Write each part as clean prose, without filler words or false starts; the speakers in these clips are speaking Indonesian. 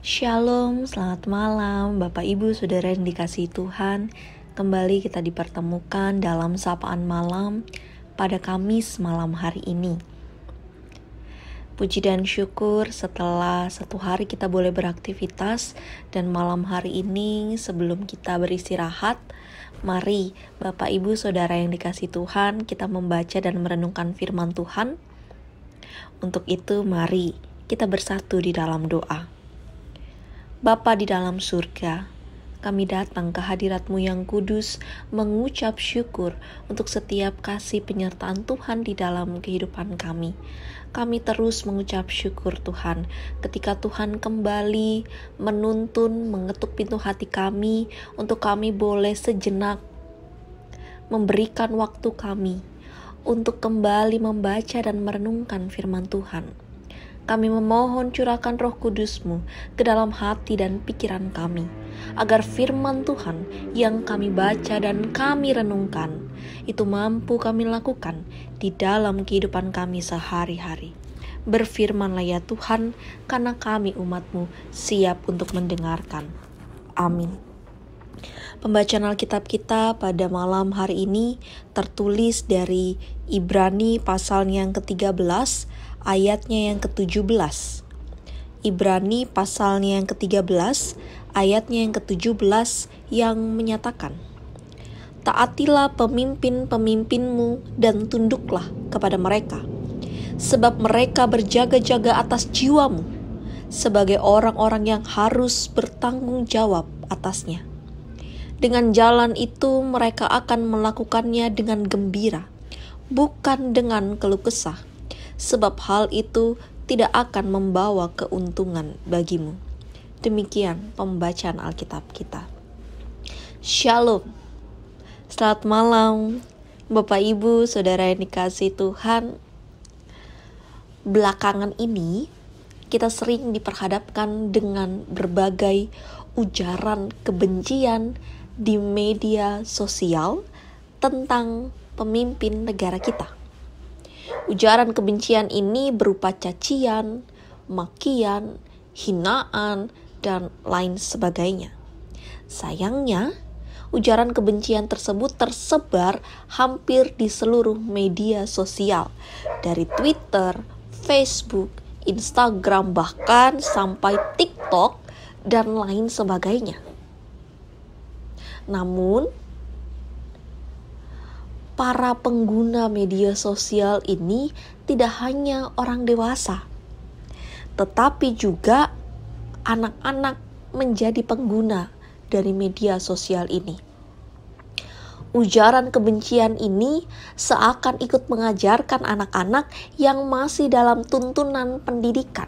Shalom, selamat malam Bapak Ibu Saudara yang dikasihi Tuhan. Kembali kita dipertemukan dalam sapaan malam pada Kamis malam hari ini. Puji dan syukur setelah satu hari kita boleh beraktivitas, dan malam hari ini sebelum kita beristirahat, mari Bapak Ibu Saudara yang dikasihi Tuhan, kita membaca dan merenungkan firman Tuhan. Untuk itu mari kita bersatu di dalam doa. Bapa di dalam surga, kami datang ke hadirat-Mu yang kudus, mengucap syukur untuk setiap kasih penyertaan Tuhan di dalam kehidupan kami. Kami terus mengucap syukur Tuhan, ketika Tuhan kembali menuntun, mengetuk pintu hati kami, untuk kami boleh sejenak memberikan waktu kami, untuk kembali membaca dan merenungkan firman Tuhan. Kami memohon curahkan Roh Kudus-Mu ke dalam hati dan pikiran kami, agar firman Tuhan yang kami baca dan kami renungkan, itu mampu kami lakukan di dalam kehidupan kami sehari-hari. Berfirmanlah ya Tuhan, karena kami umat-Mu siap untuk mendengarkan. Amin. Pembacaan Alkitab kita pada malam hari ini tertulis dari Ibrani pasalnya yang ke-13, ayatnya yang ke-17. Ibrani pasalnya yang ke-13, ayatnya yang ke-17 yang menyatakan, "Taatilah pemimpin-pemimpinmu dan tunduklah kepada mereka, sebab mereka berjaga-jaga atas jiwamu, sebagai orang-orang yang harus bertanggung jawab atasnya. Dengan jalan itu mereka akan melakukannya dengan gembira, bukan dengan keluh kesah, sebab hal itu tidak akan membawa keuntungan bagimu." Demikian pembacaan Alkitab kita. Shalom. Selamat malam Bapak Ibu Saudara yang dikasihi Tuhan. Belakangan ini kita sering diperhadapkan dengan berbagai ujaran kebencian di media sosial tentang pemimpin negara kita. Ujaran kebencian ini berupa cacian, makian, hinaan, dan lain sebagainya. Sayangnya, ujaran kebencian tersebut tersebar hampir di seluruh media sosial, dari Twitter, Facebook, Instagram, bahkan sampai TikTok, dan lain sebagainya. Namun, para pengguna media sosial ini tidak hanya orang dewasa, tetapi juga anak-anak menjadi pengguna dari media sosial ini. Ujaran kebencian ini seakan ikut mengajarkan anak-anak yang masih dalam tuntunan pendidikan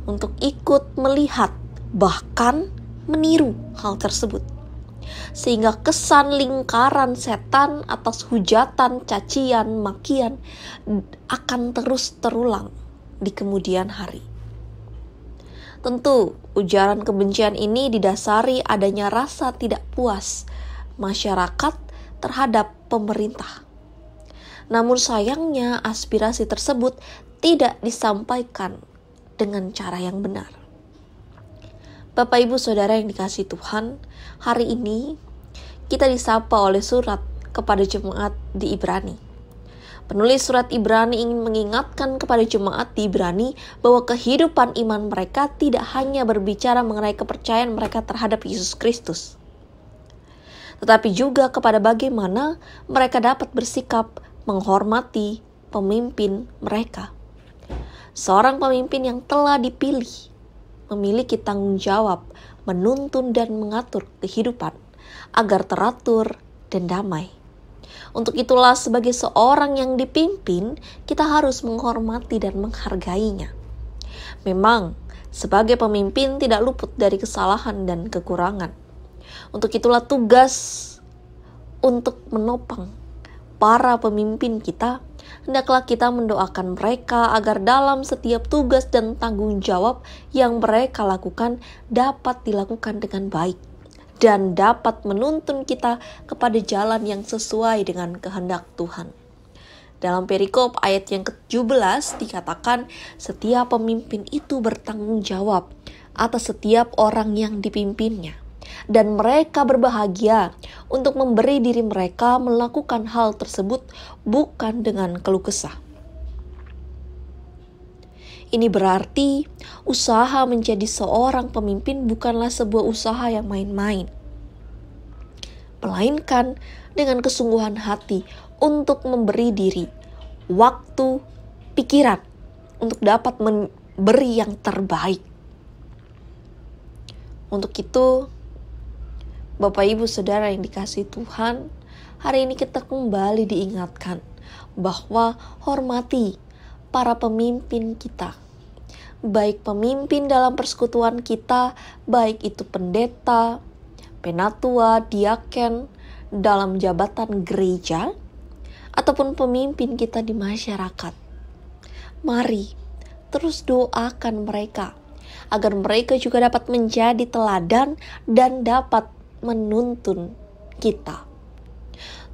untuk ikut melihat, bahkan meniru hal tersebut. Sehingga kesan lingkaran setan atas hujatan, cacian, makian akan terus terulang di kemudian hari. Tentu, ujaran kebencian ini didasari adanya rasa tidak puas masyarakat terhadap pemerintah. Namun sayangnya aspirasi tersebut tidak disampaikan dengan cara yang benar. Bapak Ibu Saudara yang dikasihi Tuhan, hari ini kita disapa oleh surat kepada jemaat di Ibrani. Penulis surat Ibrani ingin mengingatkan kepada jemaat di Ibrani bahwa kehidupan iman mereka tidak hanya berbicara mengenai kepercayaan mereka terhadap Yesus Kristus, tetapi juga kepada bagaimana mereka dapat bersikap menghormati pemimpin mereka. Seorang pemimpin yang telah dipilih memiliki tanggung jawab menuntun dan mengatur kehidupan agar teratur dan damai. Untuk itulah sebagai seorang yang dipimpin, kita harus menghormati dan menghargainya. Memang, sebagai pemimpin tidak luput dari kesalahan dan kekurangan. Untuk itulah tugas untuk menopang para pemimpin kita, hendaklah kita mendoakan mereka agar dalam setiap tugas dan tanggung jawab yang mereka lakukan dapat dilakukan dengan baik dan dapat menuntun kita kepada jalan yang sesuai dengan kehendak Tuhan. Dalam perikop ayat yang ke-17 dikatakan, setiap pemimpin itu bertanggung jawab atas setiap orang yang dipimpinnya. Dan mereka berbahagia untuk memberi diri mereka melakukan hal tersebut bukan dengan keluh kesah. Ini berarti usaha menjadi seorang pemimpin bukanlah sebuah usaha yang main-main, melainkan dengan kesungguhan hati untuk memberi diri, waktu, pikiran untuk dapat memberi yang terbaik. Untuk itu, Bapak Ibu Saudara yang dikasihi Tuhan, hari ini kita kembali diingatkan bahwa hormati para pemimpin kita. Baik pemimpin dalam persekutuan kita, baik itu pendeta, penatua, diaken, dalam jabatan gereja, ataupun pemimpin kita di masyarakat. Mari terus doakan mereka, agar mereka juga dapat menjadi teladan dan dapat menuntun kita.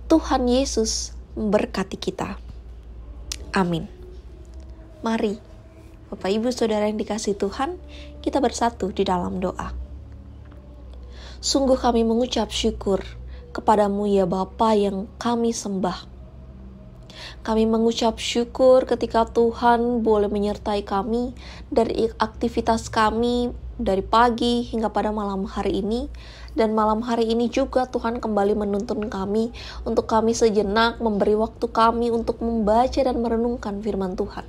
Tuhan Yesus memberkati kita. Amin. Mari, Bapak Ibu Saudara yang dikasihi Tuhan, kita bersatu di dalam doa. Sungguh kami mengucap syukur kepadamu ya Bapa yang kami sembah. Kami mengucap syukur ketika Tuhan boleh menyertai kami dari aktivitas kami dari pagi hingga pada malam hari ini. Dan malam hari ini juga Tuhan kembali menuntun kami untuk kami sejenak memberi waktu kami untuk membaca dan merenungkan firman Tuhan.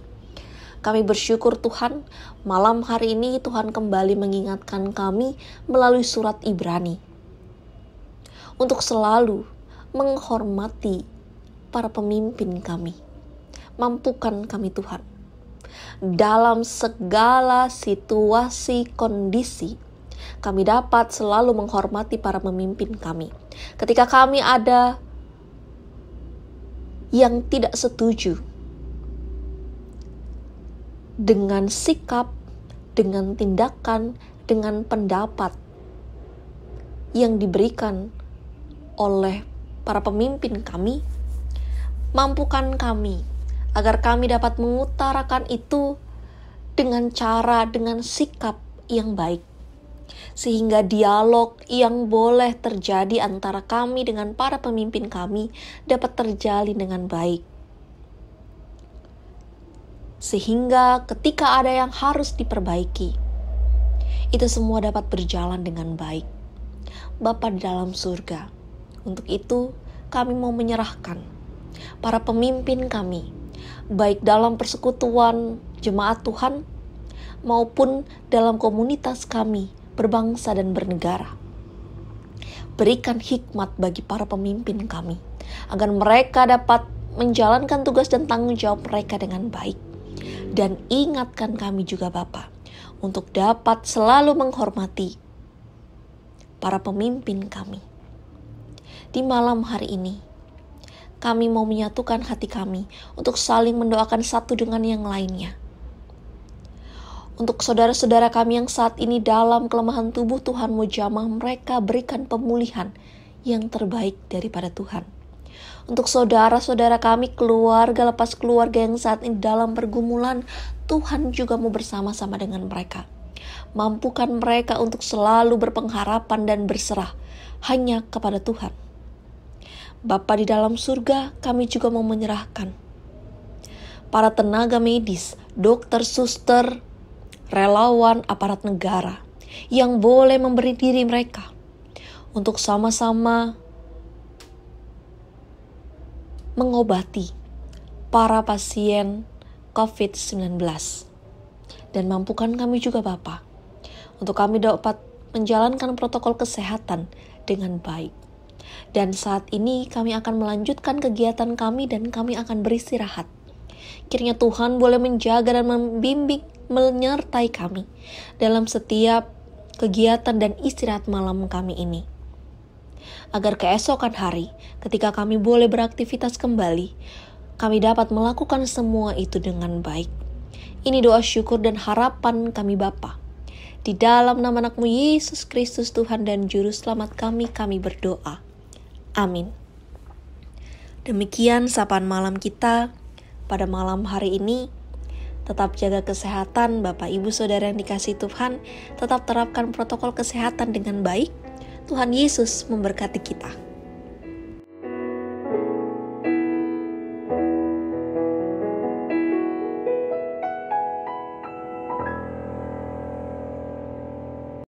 Kami bersyukur Tuhan, malam hari ini Tuhan kembali mengingatkan kami melalui surat Ibrani untuk selalu menghormati para pemimpin kami. Mampukan kami Tuhan, dalam segala situasi kondisi, kami dapat selalu menghormati para pemimpin kami. Ketika kami ada yang tidak setuju dengan sikap, dengan tindakan, dengan pendapat yang diberikan oleh para pemimpin kami, mampukan kami agar kami dapat mengutarakan itu dengan cara, dengan sikap yang baik. Sehingga dialog yang boleh terjadi antara kami dengan para pemimpin kami dapat terjalin dengan baik. Sehingga ketika ada yang harus diperbaiki, itu semua dapat berjalan dengan baik. Bapa di dalam surga, untuk itu kami mau menyerahkan para pemimpin kami, baik dalam persekutuan jemaat Tuhan, maupun dalam komunitas kami berbangsa dan bernegara. Berikan hikmat bagi para pemimpin kami, agar mereka dapat menjalankan tugas dan tanggung jawab mereka dengan baik. Dan ingatkan kami juga Bapa, untuk dapat selalu menghormati para pemimpin kami. Di malam hari ini, kami mau menyatukan hati kami untuk saling mendoakan satu dengan yang lainnya. Untuk saudara-saudara kami yang saat ini dalam kelemahan tubuh, Tuhan mau jamah mereka, berikan pemulihan yang terbaik daripada Tuhan. Untuk saudara-saudara kami, keluarga lepas keluarga yang saat ini dalam pergumulan, Tuhan juga mau bersama-sama dengan mereka. Mampukan mereka untuk selalu berpengharapan dan berserah hanya kepada Tuhan. Bapa di dalam surga, kami juga mau menyerahkan para tenaga medis, dokter, suster, relawan, aparat negara yang boleh memberi diri mereka untuk sama-sama mengobati para pasien COVID-19. Dan mampukan kami juga Bapa, untuk kami dapat menjalankan protokol kesehatan dengan baik. Dan saat ini kami akan melanjutkan kegiatan kami dan kami akan beristirahat. Kiranya Tuhan boleh menjaga dan membimbing, menyertai kami dalam setiap kegiatan dan istirahat malam kami ini. Agar keesokan hari, ketika kami boleh beraktivitas kembali, kami dapat melakukan semua itu dengan baik. Ini doa syukur dan harapan kami Bapa. Di dalam nama anak-Mu Yesus Kristus Tuhan dan Juru Selamat kami berdoa. Amin. Demikian sapaan malam kita pada malam hari ini. Tetap jaga kesehatan Bapak Ibu Saudara yang dikasihi Tuhan. Tetap terapkan protokol kesehatan dengan baik. Tuhan Yesus memberkati kita.